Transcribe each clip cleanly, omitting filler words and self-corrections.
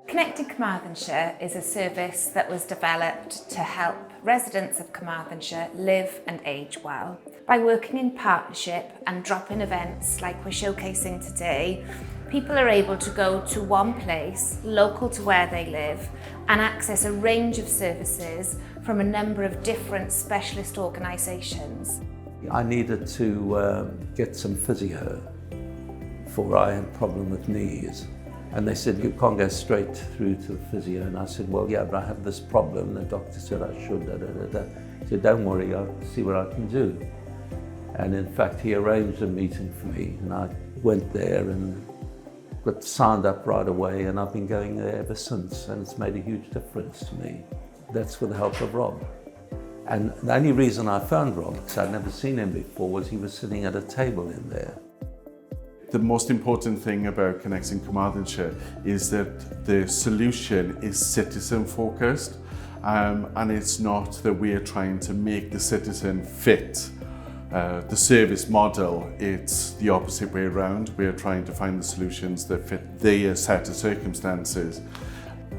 Connecting Carmarthenshire is a service that was developed to help residents of Carmarthenshire live and age well. By working in partnership and drop-in events like we're showcasing today, people are able to go to one place, local to where they live, and access a range of services from a number of different specialist organisations. I needed to get some physio for I had a problem with knees. And they said, you can't go straight through to the physio. And I said, well, yeah, but I have this problem. And the doctor said I should, He said, don't worry, I'll see what I can do. And in fact, he arranged a meeting for me. And I went there and got signed up right away. And I've been going there ever since. And it's made a huge difference to me. That's with the help of Rob. And the only reason I found Rob, because I'd never seen him before, was he was sitting at a table in there. The most important thing about Connecting Carmarthenshire is that the solution is citizen focused, and it's not that we're trying to make the citizen fit the service model. It's the opposite way around. We're trying to find the solutions that fit their set of circumstances.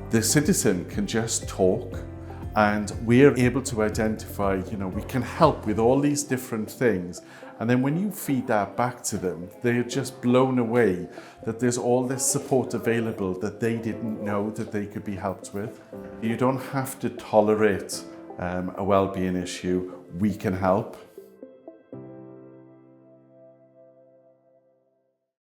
The citizen can just talk, and we're able to identify, we can help with all these different things. And then when you feed that back to them, they're just blown away that there's all this support available that they didn't know that they could be helped with. You don't have to tolerate a well-being issue. We can help.